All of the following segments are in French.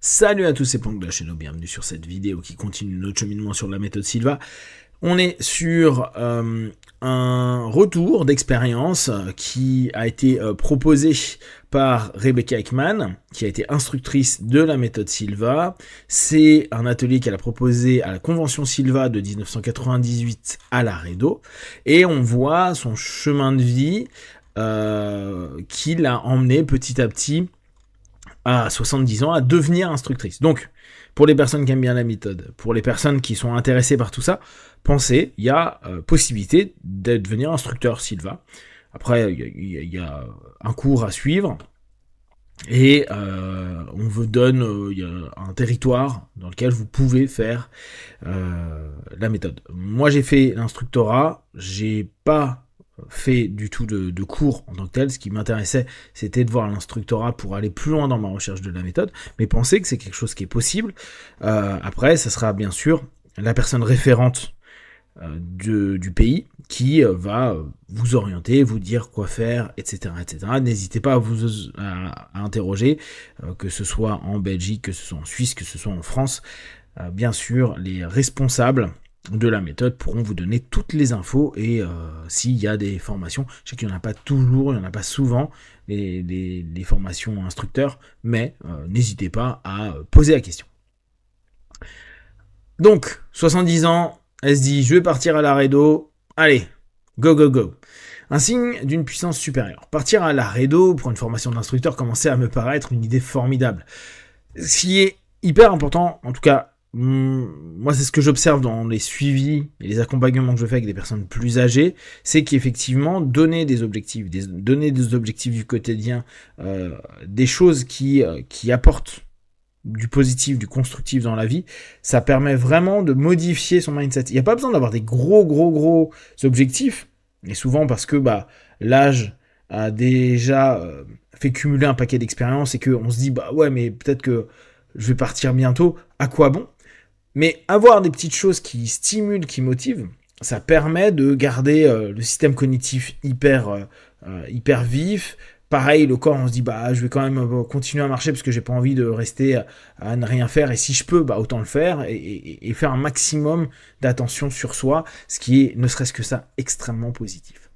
Salut à tous, c'est Planck de la chaîne, bienvenue sur cette vidéo qui continue notre cheminement sur la méthode Silva. On est sur un retour d'expérience qui a été proposé par Rebecca Ekman, qui a été instructrice de la méthode Silva. C'est un atelier qu'elle a proposé à la convention Silva de 1998 à Laredo. Et on voit son chemin de vie qui l'a emmené petit à petit à 70 ans à devenir instructrice. Donc, pour les personnes qui aiment bien la méthode, pour les personnes qui sont intéressées par tout ça, pensez, il y a possibilité de devenir instructeur Silva. Après, il y a un cours à suivre et on vous donne il y a un territoire dans lequel vous pouvez faire la méthode. Moi, j'ai fait l'instructorat, j'ai pas fait du tout de cours en tant que tel. Ce qui m'intéressait, c'était de voir l'instructorat pour aller plus loin dans ma recherche de la méthode, mais pensez que c'est quelque chose qui est possible. Après, ça sera bien sûr la personne référente du pays qui va vous orienter, vous dire quoi faire, etc. etc. N'hésitez pas à interroger, que ce soit en Belgique, que ce soit en Suisse, que ce soit en France. Bien sûr, les responsables de la méthode pourront vous donner toutes les infos et s'il y a des formations, je sais qu'il n'y en a pas toujours, il n'y en a pas souvent, les formations instructeurs, mais n'hésitez pas à poser la question. Donc, 70 ans, elle se dit, je vais partir à Laredo, allez, go, go, go. Un signe d'une puissance supérieure. Partir à Laredo pour une formation d'instructeur commençait à me paraître une idée formidable. Ce qui est hyper important, en tout cas, moi, c'est ce que j'observe dans les suivis et les accompagnements que je fais avec des personnes plus âgées, c'est qu'effectivement, donner des objectifs du quotidien, des choses qui apportent du positif, du constructif dans la vie, ça permet vraiment de modifier son mindset. Il n'y a pas besoin d'avoir des gros objectifs, et souvent parce que l'âge a déjà fait cumuler un paquet d'expériences et qu'on se dit, ouais, mais peut-être que je vais partir bientôt, à quoi bon ? Mais avoir des petites choses qui stimulent, qui motivent, ça permet de garder le système cognitif hyper vif. Pareil, le corps, on se dit, je vais quand même continuer à marcher parce que j'ai pas envie de rester à ne rien faire. Et si je peux, autant le faire et faire un maximum d'attention sur soi, ce qui est, ne serait-ce que ça, extrêmement positif.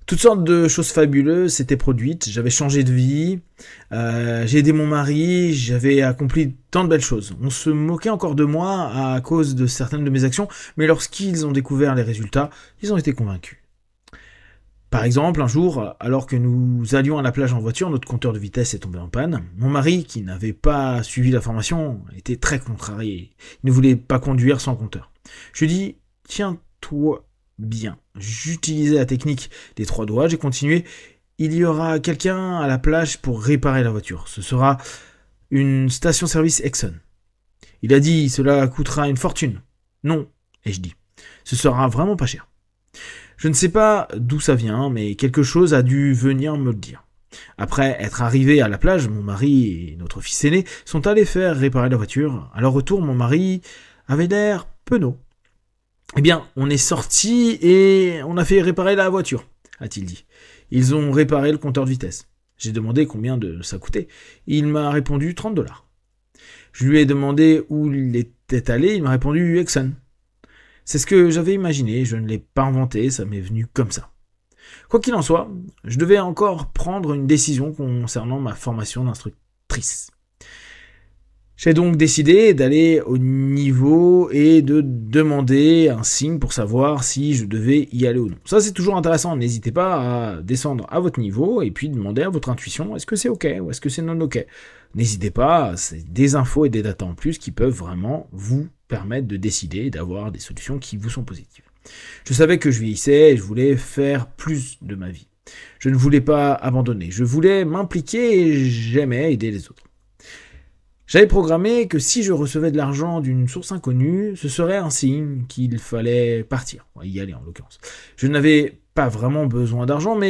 Toutes sortes de choses fabuleuses s'étaient produites, j'avais changé de vie, j'ai aidé mon mari, j'avais accompli tant de belles choses. On se moquait encore de moi à cause de certaines de mes actions, mais lorsqu'ils ont découvert les résultats, ils ont été convaincus. Par exemple, un jour, alors que nous allions à la plage en voiture, notre compteur de vitesse est tombé en panne. Mon mari, qui n'avait pas suivi la formation, était très contrarié. Il ne voulait pas conduire sans compteur. Je lui dis, tiens-toi bien. J'utilisais la technique des 3 doigts, j'ai continué. Il y aura quelqu'un à la plage pour réparer la voiture. Ce sera une station-service Exxon. Il a dit, cela coûtera une fortune. Non, ai-je dit. Ce sera vraiment pas cher. Je ne sais pas d'où ça vient, mais quelque chose a dû venir me le dire. Après être arrivé à la plage, mon mari et notre fils aîné sont allés faire réparer la voiture. À leur retour, mon mari avait l'air penaud. Eh bien, on est sorti et on a fait réparer la voiture, a-t-il dit. Ils ont réparé le compteur de vitesse. J'ai demandé combien ça coûtait. Il m'a répondu $30. Je lui ai demandé où il était allé. Il m'a répondu Exxon. C'est ce que j'avais imaginé. Je ne l'ai pas inventé. Ça m'est venu comme ça. Quoi qu'il en soit, je devais encore prendre une décision concernant ma formation d'instructrice. J'ai donc décidé d'aller au niveau et de demander un signe pour savoir si je devais y aller ou non. Ça, c'est toujours intéressant. N'hésitez pas à descendre à votre niveau et puis demander à votre intuition est-ce que c'est OK ou est-ce que c'est non OK. N'hésitez pas, c'est des infos et des datas en plus qui peuvent vraiment vous permettre de décider et d'avoir des solutions qui vous sont positives. Je savais que je vieillissais et je voulais faire plus de ma vie. Je ne voulais pas abandonner. Je voulais m'impliquer et j'aimais aider les autres. J'avais programmé que si je recevais de l'argent d'une source inconnue, ce serait un signe qu'il fallait partir, y aller en l'occurrence. Je n'avais pas vraiment besoin d'argent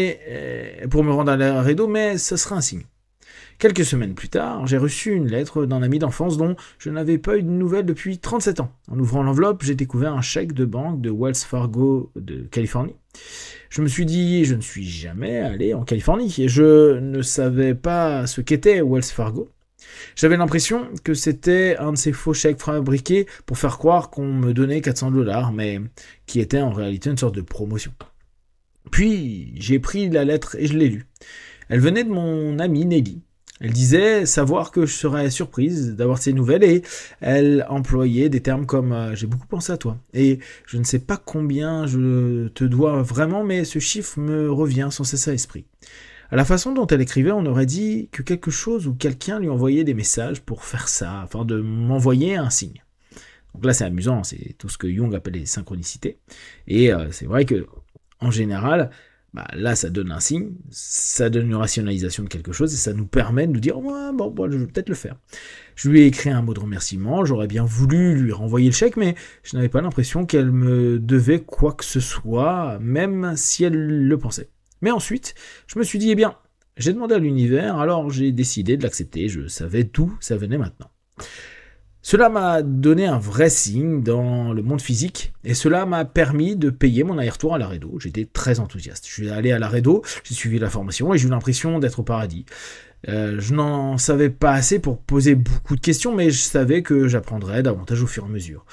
pour me rendre à Laredo, mais ce serait un signe. Quelques semaines plus tard, j'ai reçu une lettre d'un ami d'enfance dont je n'avais pas eu de nouvelles depuis 37 ans. En ouvrant l'enveloppe, j'ai découvert un chèque de banque de Wells Fargo de Californie. Je me suis dit, je ne suis jamais allé en Californie et je ne savais pas ce qu'était Wells Fargo. J'avais l'impression que c'était un de ces faux chèques fabriqués pour faire croire qu'on me donnait 400 $, mais qui était en réalité une sorte de promotion. Puis, j'ai pris la lettre et je l'ai lue. Elle venait de mon amie Nelly. Elle disait savoir que je serais surprise d'avoir ces nouvelles et elle employait des termes comme j'ai beaucoup pensé à toi. Et je ne sais pas combien je te dois vraiment, mais ce chiffre me revient sans cesse à l'esprit. À la façon dont elle écrivait, on aurait dit que quelque chose ou quelqu'un lui envoyait des messages pour faire ça, afin de m'envoyer un signe. Donc là, c'est amusant, c'est tout ce que Jung appelle les synchronicités. Et c'est vrai que, en général, là, ça donne un signe, ça donne une rationalisation de quelque chose, et ça nous permet de nous dire, ouais, bon, je vais peut-être le faire. Je lui ai écrit un mot de remerciement, j'aurais bien voulu lui renvoyer le chèque, mais je n'avais pas l'impression qu'elle me devait quoi que ce soit, même si elle le pensait. Mais ensuite, je me suis dit, eh bien, j'ai demandé à l'univers, alors j'ai décidé de l'accepter, je savais d'où ça venait maintenant. Cela m'a donné un vrai signe dans le monde physique, et cela m'a permis de payer mon aller-retour à l'Aredo. J'étais très enthousiaste. Je suis allé à l'Aredo, j'ai suivi la formation, et j'ai eu l'impression d'être au paradis. Je n'en savais pas assez pour poser beaucoup de questions, mais je savais que j'apprendrais davantage au fur et à mesure.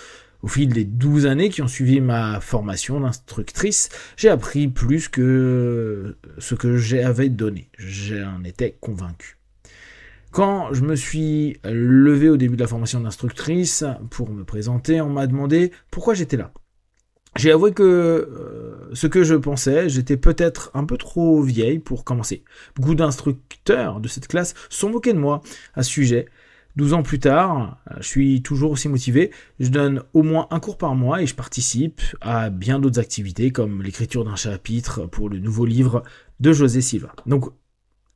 Au fil des 12 années qui ont suivi ma formation d'instructrice, j'ai appris plus que ce que j'avais donné. J'en étais convaincu. Quand je me suis levé au début de la formation d'instructrice pour me présenter, on m'a demandé pourquoi j'étais là. J'ai avoué que ce que je pensais, j'étais peut-être un peu trop vieille pour commencer. Beaucoup d'instructeurs de cette classe sont moqués de moi à ce sujet. 12 ans plus tard, je suis toujours aussi motivé. Je donne au moins un cours par mois et je participe à bien d'autres activités comme l'écriture d'un chapitre pour le nouveau livre de José Silva. Donc,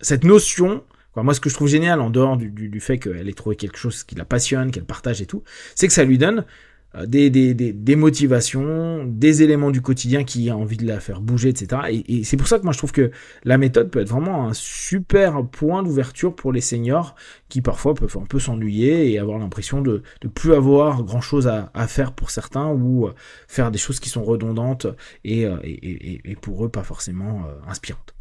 cette notion, moi ce que je trouve génial en dehors du fait qu'elle ait trouvé quelque chose qui la passionne, qu'elle partage et tout, c'est que ça lui donne des motivations, des éléments du quotidien qui a envie de la faire bouger, etc. Et c'est pour ça que moi je trouve que la méthode peut être vraiment un super point d'ouverture pour les seniors qui parfois peuvent un peu s'ennuyer et avoir l'impression de plus avoir grand chose à faire pour certains ou faire des choses qui sont redondantes et pour eux pas forcément inspirantes.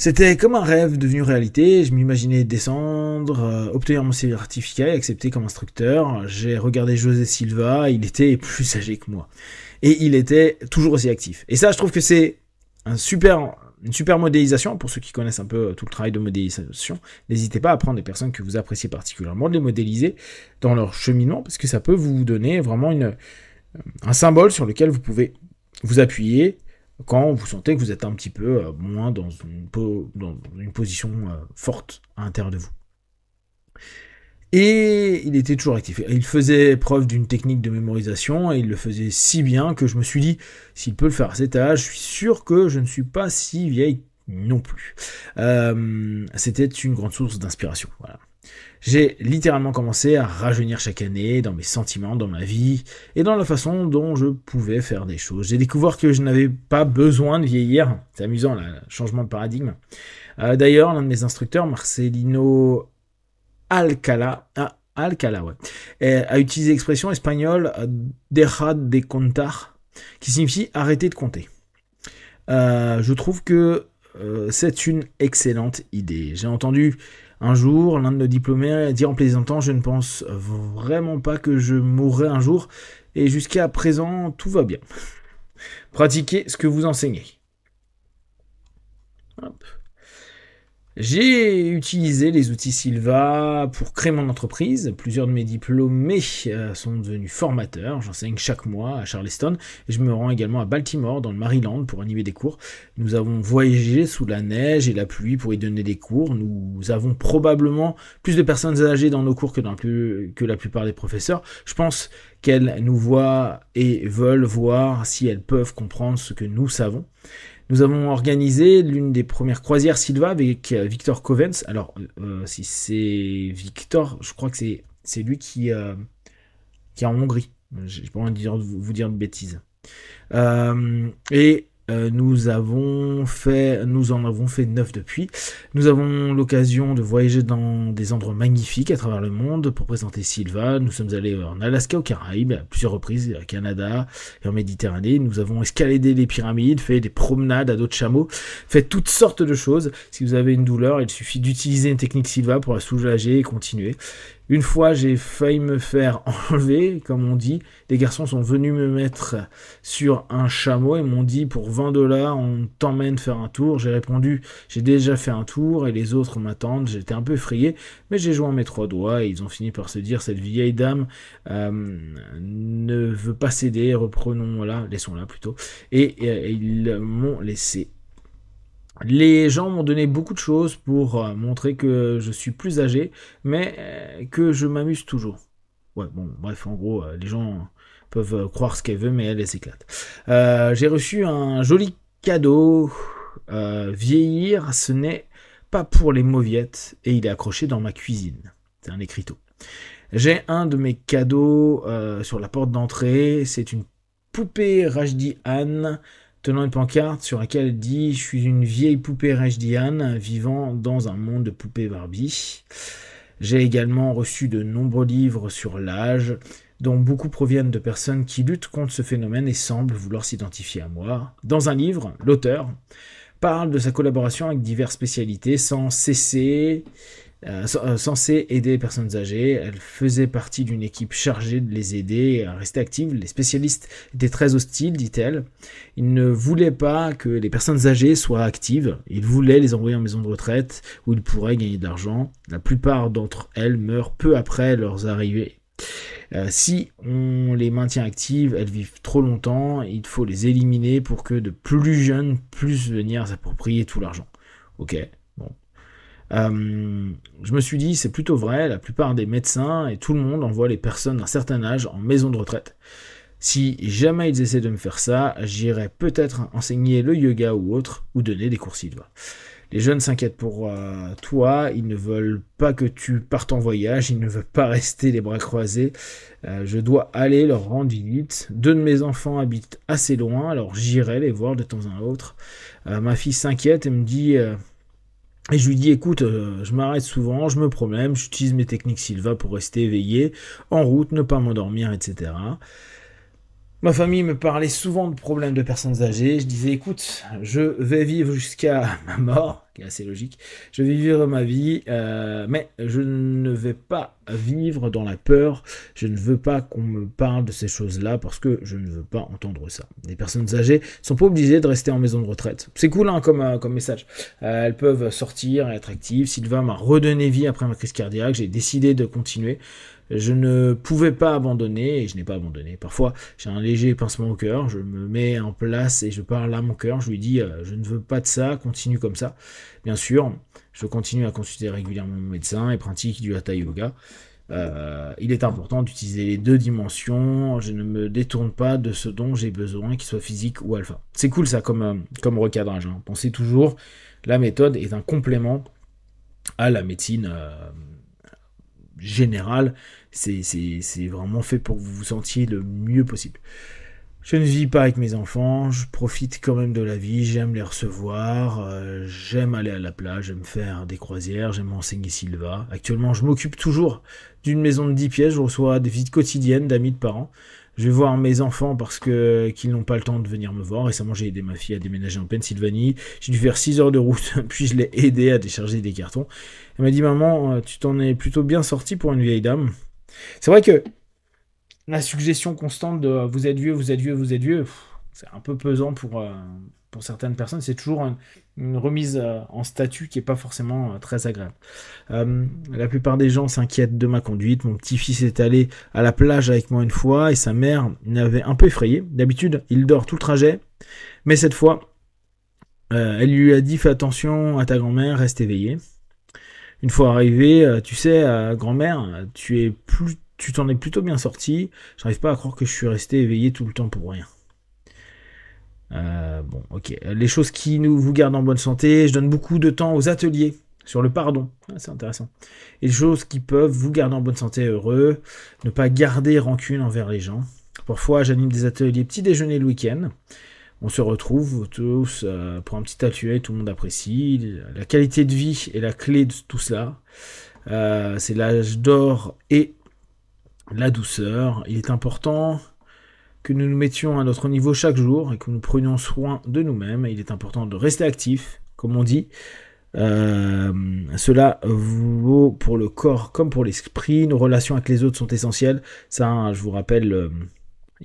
C'était comme un rêve devenu réalité, je m'imaginais descendre, obtenir mon certificat et accepter comme instructeur. J'ai regardé José Silva, il était plus âgé que moi. Et il était toujours aussi actif. Et ça, je trouve que c'est une super modélisation, pour ceux qui connaissent un peu tout le travail de modélisation. N'hésitez pas à prendre des personnes que vous appréciez particulièrement, de les modéliser dans leur cheminement, parce que ça peut vous donner vraiment un symbole sur lequel vous pouvez vous appuyer, quand vous sentez que vous êtes un petit peu moins dans une position forte à l'intérieur de vous. Et il était toujours actif. Il faisait preuve d'une technique de mémorisation et il le faisait si bien que je me suis dit, s'il peut le faire à cet âge, je suis sûr que je ne suis pas si vieille non plus. C'était une grande source d'inspiration. Voilà. J'ai littéralement commencé à rajeunir chaque année dans mes sentiments, dans ma vie et dans la façon dont je pouvais faire des choses. J'ai découvert que je n'avais pas besoin de vieillir. C'est amusant, là, le changement de paradigme. D'ailleurs, l'un de mes instructeurs, Marcelino Alcala, a utilisé l'expression espagnole dejar de contar, qui signifie arrêter de compter. Je trouve que c'est une excellente idée. J'ai entendu un jour l'un de nos diplômés dire en plaisantant, je ne pense vraiment pas que je mourrai un jour, et jusqu'à présent, tout va bien. Pratiquez ce que vous enseignez. Hop. J'ai utilisé les outils Silva pour créer mon entreprise. Plusieurs de mes diplômés sont devenus formateurs. J'enseigne chaque mois à Charleston et je me rends également à Baltimore, dans le Maryland, pour animer des cours. Nous avons voyagé sous la neige et la pluie pour y donner des cours. Nous avons probablement plus de personnes âgées dans nos cours que la plupart des professeurs. Je pense qu'elles nous voient et veulent voir si elles peuvent comprendre ce que nous savons. Nous avons organisé l'une des premières croisières Silva avec Victor Covens. Alors, si c'est Victor, je crois que c'est lui qui est en Hongrie. J'ai pas envie de vous dire de bêtises. Et nous en avons fait 9 depuis. Nous avons l'occasion de voyager dans des endroits magnifiques à travers le monde pour présenter Silva. Nous sommes allés en Alaska, aux Caraïbes, à plusieurs reprises, au Canada et en Méditerranée. Nous avons escaladé les pyramides, fait des promenades à dos de chameau, fait toutes sortes de choses. Si vous avez une douleur, il suffit d'utiliser une technique Silva pour la soulager et continuer. Une fois, j'ai failli me faire enlever, comme on dit. Les garçons sont venus me mettre sur un chameau et m'ont dit pour 20$, on t'emmène faire un tour. J'ai répondu, j'ai déjà fait un tour et les autres m'attendent. J'étais un peu effrayé, mais j'ai joint mes 3 doigts et ils ont fini par se dire cette vieille dame ne veut pas céder, reprenons-la, laissons-la plutôt. Et ils m'ont laissé. Les gens m'ont donné beaucoup de choses pour montrer que je suis plus âgé, mais que je m'amuse toujours. Ouais, bon, bref, en gros, les gens peuvent croire ce qu'elles veulent, mais elles éclatent. J'ai reçu un joli cadeau. Vieillir, ce n'est pas pour les mauviettes, et il est accroché dans ma cuisine. C'est un écriteau. J'ai un de mes cadeaux sur la porte d'entrée. C'est une poupée Rajdi Anne tenant une pancarte sur laquelle elle dit « Je suis une vieille poupée Rajdiane vivant dans un monde de poupées Barbie ». J'ai également reçu de nombreux livres sur l'âge, dont beaucoup proviennent de personnes qui luttent contre ce phénomène et semblent vouloir s'identifier à moi. Dans un livre, l'auteur parle de sa collaboration avec diverses spécialités censées aider les personnes âgées. Elle faisait partie d'une équipe chargée de les aider à rester actives. Les spécialistes étaient très hostiles, dit-elle. Ils ne voulaient pas que les personnes âgées soient actives. Ils voulaient les envoyer en maison de retraite où ils pourraient gagner de l'argent. La plupart d'entre elles meurent peu après leur arrivée. Si on les maintient actives, elles vivent trop longtemps. Il faut les éliminer pour que de plus jeunes puissent venir s'approprier tout l'argent. Ok, bon. Je me suis dit, c'est plutôt vrai, la plupart des médecins et tout le monde envoie les personnes d'un certain âge en maison de retraite. Si jamais ils essaient de me faire ça, j'irai peut-être enseigner le yoga ou autre, ou donner des cours Silva. Les jeunes s'inquiètent pour toi, ils ne veulent pas que tu partes en voyage, ils ne veulent pas rester les bras croisés. Je dois aller leur rendre visite. 2 de mes enfants habitent assez loin, alors j'irai les voir de temps en autre. Ma fille s'inquiète et me dit... Et je lui dis, écoute, je m'arrête souvent, je me promène, j'utilise mes techniques Silva pour rester éveillé, en route, ne pas m'endormir, etc. Ma famille me parlait souvent de problèmes de personnes âgées. Je disais, écoute, je vais vivre jusqu'à ma mort, qui est assez logique. Je vais vivre ma vie, mais je ne vais pas vivre dans la peur. Je ne veux pas qu'on me parle de ces choses-là parce que je ne veux pas entendre ça. Les personnes âgées sont pas obligées de rester en maison de retraite. C'est cool hein, comme message. Elles peuvent sortir et être actives. Sylvain m'a redonné vie après ma crise cardiaque. J'ai décidé de continuer. Je ne pouvais pas abandonner et je n'ai pas abandonné. Parfois, j'ai un léger pincement au cœur, je me mets en place et je parle à mon cœur. Je lui dis, je ne veux pas de ça, continue comme ça. Bien sûr, je continue à consulter régulièrement mon médecin et pratique du Hatha Yoga. Il est important d'utiliser les 2 dimensions. Je ne me détourne pas de ce dont j'ai besoin, qu'il soit physique ou alpha. C'est cool ça comme recadrage. Hein. Pensez toujours, la méthode est un complément à la médecine générale. C'est vraiment fait pour que vous vous sentiez le mieux possible. Je ne vis pas avec mes enfants, je profite quand même de la vie, j'aime les recevoir, j'aime aller à la plage, j'aime faire des croisières, j'aime enseigner Silva. Actuellement, je m'occupe toujours d'une maison de 10 pièces, je reçois des visites quotidiennes d'amis de parents. Je vais voir mes enfants parce qu'ils n'ont pas le temps de venir me voir. Récemment, j'ai aidé ma fille à déménager en Pennsylvanie. J'ai dû faire 6 heures de route, puis je l'ai aidé à décharger des cartons. Elle m'a dit, maman, tu t'en es plutôt bien sortie pour une vieille dame. C'est vrai que la suggestion constante de vous êtes vieux, vous êtes vieux, vous êtes vieux, c'est un peu pesant pour certaines personnes. C'est toujours une remise en statut qui n'est pas forcément très agréable. La plupart des gens s'inquiètent de ma conduite. Mon petit-fils est allé à la plage avec moi une fois et sa mère m'avait un peu effrayé. D'habitude, il dort tout le trajet, mais cette fois, elle lui a dit « Fais attention à ta grand-mère, reste éveillé ». Une fois arrivé, tu sais, grand-mère, tu t'en es plutôt bien sorti. J'arrive pas à croire que je suis resté éveillé tout le temps pour rien. Bon, ok. Les choses qui vous gardent en bonne santé, je donne beaucoup de temps aux ateliers sur le pardon. C'est intéressant. Et les choses qui peuvent vous garder en bonne santé heureux, ne pas garder rancune envers les gens. Parfois, j'anime des ateliers petit déjeuner le week-end. On se retrouve tous pour un petit atelier, tout le monde apprécie. La qualité de vie est la clé de tout cela. C'est l'âge d'or et la douceur. Il est important que nous nous mettions à notre niveau chaque jour et que nous prenions soin de nous-mêmes. Il est important de rester actif, comme on dit. Cela vaut pour le corps comme pour l'esprit. Nos relations avec les autres sont essentielles. Ça, hein, je vous rappelle,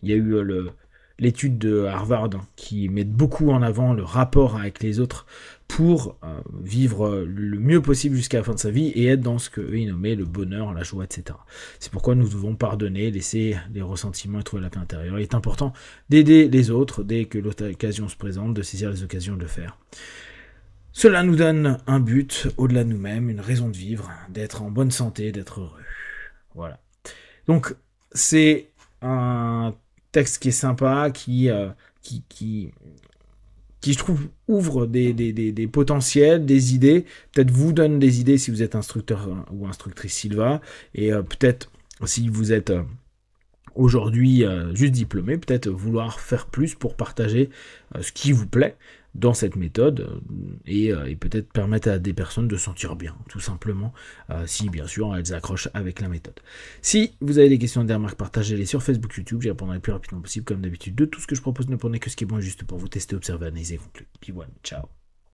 il y a eu l'étude de Harvard qui met beaucoup en avant le rapport avec les autres pour vivre le mieux possible jusqu'à la fin de sa vie et être dans ce qu'eux ils nommaient le bonheur, la joie, etc. C'est pourquoi nous devons pardonner, laisser les ressentiments et trouver la paix intérieure. Il est important d'aider les autres dès que l'occasion se présente, de saisir les occasions de le faire. Cela nous donne un but au-delà de nous-mêmes, une raison de vivre, d'être en bonne santé, d'être heureux. Voilà. Donc, c'est un texte qui est sympa, qui je trouve ouvre des potentiels, des idées, peut-être vous donne des idées si vous êtes instructeur ou instructrice Silva, et peut-être si vous êtes aujourd'hui juste diplômé, peut-être vouloir faire plus pour partager ce qui vous plaît dans cette méthode et peut-être permettre à des personnes de se sentir bien, tout simplement, si bien sûr elles accrochent avec la méthode. Si vous avez des questions, des remarques, partagez-les sur Facebook, YouTube, j'y répondrai le plus rapidement possible comme d'habitude. De tout ce que je propose, ne prenez que ce qui est bon et juste pour vous tester, observer, analyser, conclure. Puis voilà, ciao.